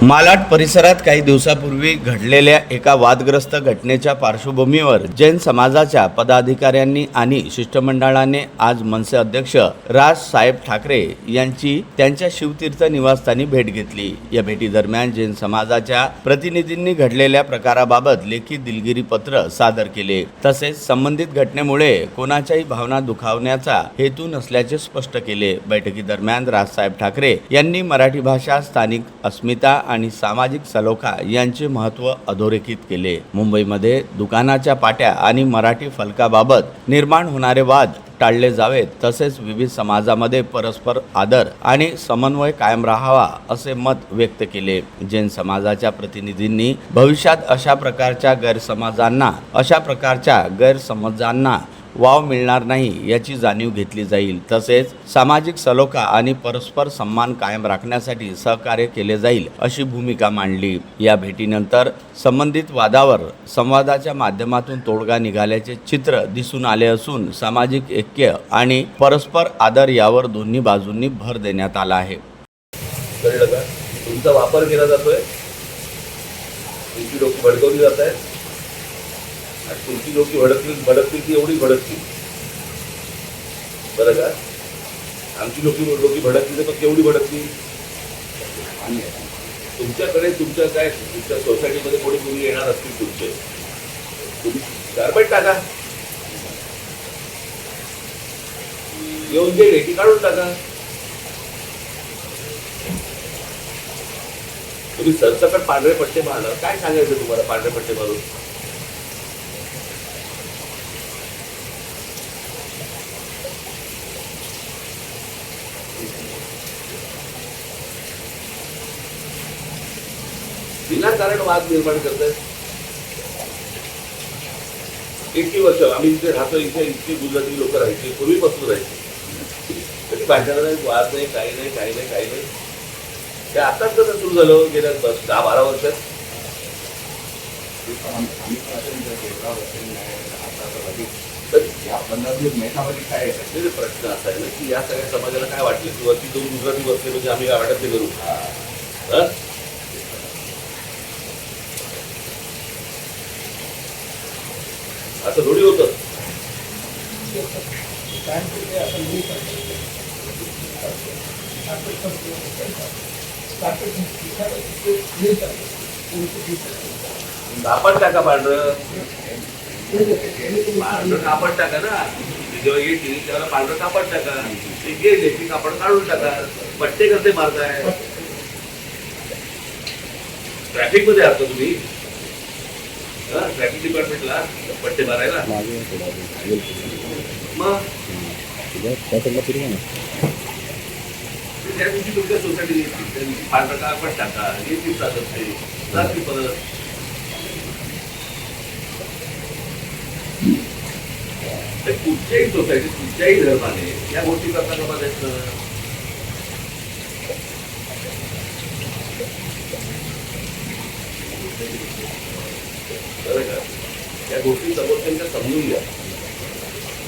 मालाड परिसरात काही दिवसापूर्वी घडलेल्या एका वादग्रस्त घटनेच्या पार्श्वभूमीवर जैन समाजाच्या पदाधिकाऱ्यांनी आणि शिष्टमंडळाने आज मनसे अध्यक्ष राज साहेब ठाकरे यांची त्यांच्या शिवतीर्थ निवासस्थानी भेट घेतली। या भेटीदरम्यान जैन समाजाच्या प्रतिनिधींनी घडलेल्या प्रकाराबाबत लेखी दिलगिरी पत्र सादर केले। तसेच संबंधित घटनेमुळे कोणाच्याही भावना दुखावण्याचा हेतू नसल्याचे स्पष्ट केले। बैठकीदरम्यान राज साहेब ठाकरे यांनी मराठी भाषा, स्थानिक अस्मिता आणि सामाजिक सलोखा यांचे महत्त्व अधोरेखित केले। मुंबईमध्ये दुकानाच्या पाट्या आणि मराठी फलकाबाबत निर्माण होणारे वाद टाळले जावेत, तसेच विविध समाजामध्ये परस्पर आदर आणि समन्वय कायम राहावा असे मत व्यक्त केले। जैन समाजाच्या प्रतिनिधींनी भविष्यात अशा प्रकारच्या गैरसमजांना वाव मिळणार नाही याची जाणीव घेतली जाईल। तसेच सामाजिक सलोखा आणि परस्पर सन्मान कायम राखण्यासाठी सहकार्य केले जाईल अशी भूमिका मांडली। या भेटीनंतर संबंधित वादावर संवादाच्या माध्यमातून तोडगा निघाल्याचे चित्र दिसून आले असून सामाजिक ऐक्य आणि परस्पर आदर यावर दोन्ही बाजूंनी भर देण्यात आला आहे। कळलं का? तुमचा वापर केला जातोय, तुमची लोक भडकवली जात आहेत आणि तुमची लोक भडकतील ती एवढी भडकतील, बरं का? आमची लोक भडकतील तर केवढी भडकतील? आणि तुमच्याकडे तुमच्या सोसायटीमध्ये कोणी येणार असतील तुमचे, तुम्ही गारबेट टाका, येऊन जे रेटी काढून टाका। तुम्ही सरसकट पांढरे पट्टे मारणार, काय सांगायचं तुम्हाला पांढरे पट्टे मारून? विनाकारण वाद निर्माण करतात। इतकी वर्ष आम्ही इथे राहतो, इतकी गुजराती लोक राहायची, पूर्वीपासून राहायची, कधी भांडण नाही, वाद नाही, काही नाही। ते आताच कसं सुरू झालं गेल्या 10-12 वर्षात? प्रश्न असा आहे ना की या सगळ्या समाजाला काय वाटलं की वरती 2 गुजराती बसले म्हणजे आम्ही काय वाटत ते करू? असं थोडी होतं। कापड टाका, पांढरं कापड टाका ना, जेव्हा येतील त्याला पांढरं कापड टाका, ते गेले की कापड काढून टाका। पट्टे करते मारताय, ट्रॅफिक मध्ये आहात तुम्ही? ट्रॅफिक डिपार्टमेंटला पट्टे मारायला मग त्या दिवशी तुमच्या सोसायटी पांढरा कापड टाका, येतील जाती परत। कुठच्याही सोसायटीत कुठच्याही धर्माने या गोष्टी करता कामा द्यायचं। या गोष्टी समोरच्यांच्या समजून घ्या,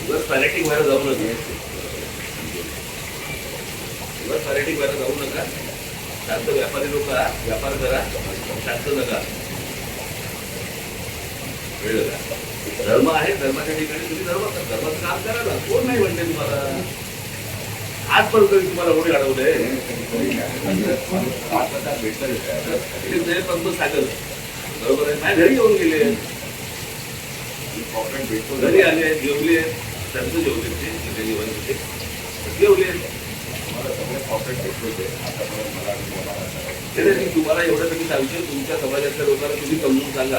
उगाच फॅनेटिक व्हायला जाऊ नका। शांत व्यापारी लोक व्यापार करा, शांत नका, कळलं का? धर्म आहे, धर्माच्या ठिकाणी तुम्ही धर्माचं काम करा ना, कोण नाही म्हणते तुम्हाला? आजपर्यंत तुम्हाला कोणी अडवलंय? सांगल बरोबर आहे, माझ्या घरी येऊन गेले, घरी आले, जेवले, त्यांचं जेवले, ते जेवण होते, जेवले, तुम्हाला एवढं कधी सांगतो तुमच्या समाजातल्या लोकांना तुम्ही समजून सांगा।